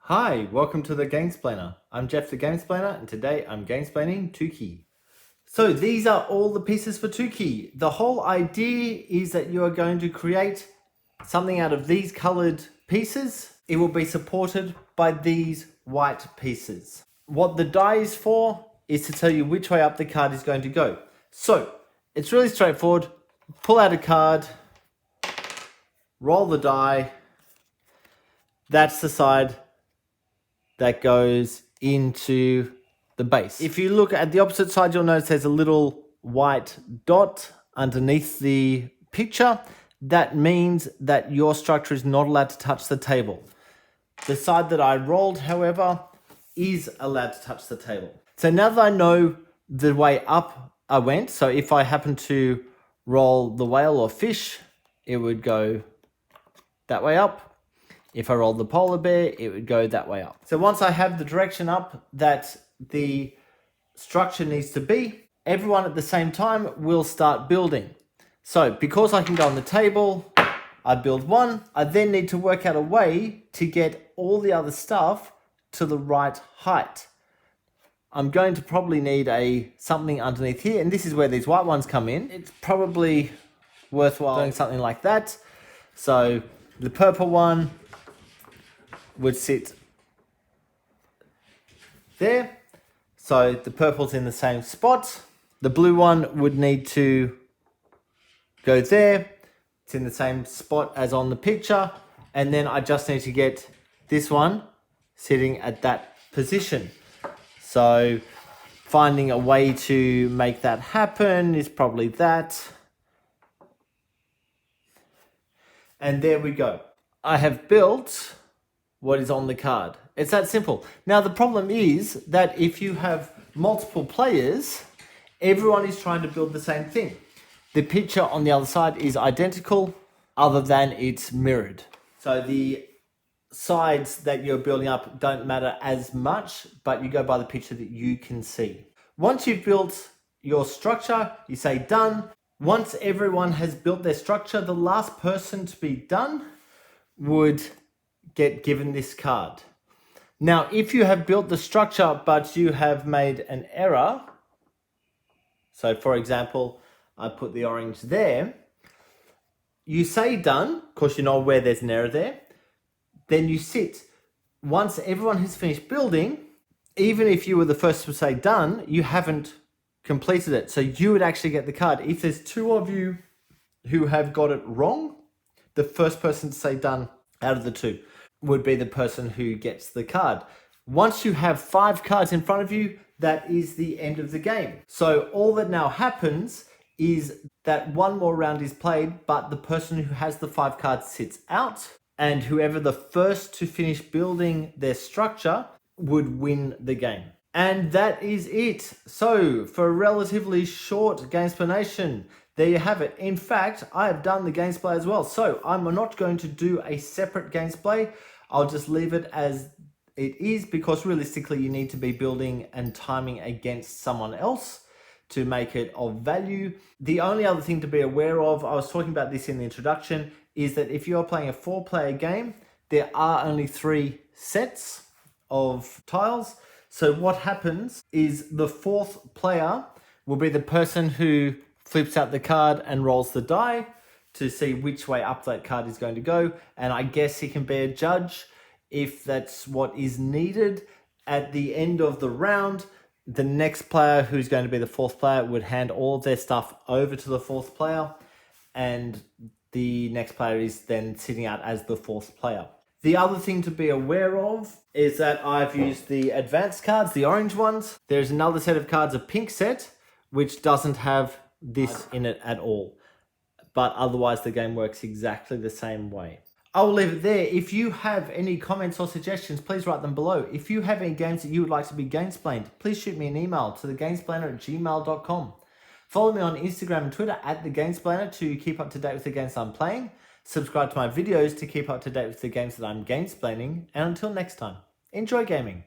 Hi, welcome to the Gamesplainer. I'm Jeff the Gamesplainer and today I'm gamesplaining Tuki. So these are all the pieces for Tuki. The whole idea is that you are going to create something out of these colored pieces. It will be supported by these white pieces. What the die is for is to tell you which way up the card is going to go. So it's really straightforward. Pull out a card, roll the die. That's the side that goes into the base. If you look at the opposite side, you'll notice there's a little white dot underneath the picture. That means that your structure is not allowed to touch the table. The side that I rolled, however, is allowed to touch the table. So now that I know the way up I went, so if I happen to roll the whale or fish, it would go that way up. If I rolled the polar bear, it would go that way up. So once I have the direction up that the structure needs to be, everyone at the same time will start building. So because I can go on the table, I build one. I then need to work out a way to get all the other stuff to the right height. I'm going to probably need something underneath here, and this is where these white ones come in. It's probably worthwhile doing something like that. So the purple one would sit there. So the purple's in the same spot. The blue one would need to go there. It's in the same spot as on the picture. And then I just need to get this one sitting at that position. So finding a way to make that happen is probably that. And there we go. I have built what is on the card. It's that simple. Now the problem is that if you have multiple players, everyone is trying to build the same thing. The picture on the other side is identical other than it's mirrored. So the sides that you're building up don't matter as much, but you go by the picture that you can see. Once you've built your structure, you say done. Once everyone has built their structure, the last person to be done would get given this card. Now, if you have built the structure, but you have made an error, so for example, I put the orange there, you say done, because you know where there's an error there, then you sit. Once everyone has finished building, even if you were the first to say done, you haven't completed it. So you would actually get the card. If there's two of you who have got it wrong, the first person to say done out of the two would be the person who gets the card. Once you have 5 cards in front of you, that is the end of the game. So all that now happens is that one more round is played, but the person who has the 5 cards sits out, and whoever the first to finish building their structure would win the game. And that is it. So for a relatively short Gamesplanation, there you have it. In fact, I have done the Gamesplay as well. So I'm not going to do a separate Gamesplay. I'll just leave it as it is, because realistically you need to be building and timing against someone else to make it of value. The only other thing to be aware of, I was talking about this in the introduction, is that if you're playing a 4-player game, there are only 3 sets of tiles. So what happens is the 4th player will be the person who flips out the card and rolls the die to see which way up that card is going to go. And I guess he can be a judge if that's what is needed. At the end of the round, the next player, who's going to be the 4th player, would hand all of their stuff over to the 4th player. And the next player is then sitting out as the 4th player. The other thing to be aware of is that I've used the advanced cards, the orange ones. There's another set of cards, a pink set, which doesn't have this in it at all. But otherwise the game works exactly the same way. I will leave it there. If you have any comments or suggestions, please write them below. If you have any games that you would like to be Gamesplained, please shoot me an email to thegamesplainer@gmail.com. Follow me on Instagram and Twitter @thegamesplainer to keep up to date with the games I'm playing. Subscribe to my videos to keep up to date with the games that I'm gamesplaining. And until next time, enjoy gaming.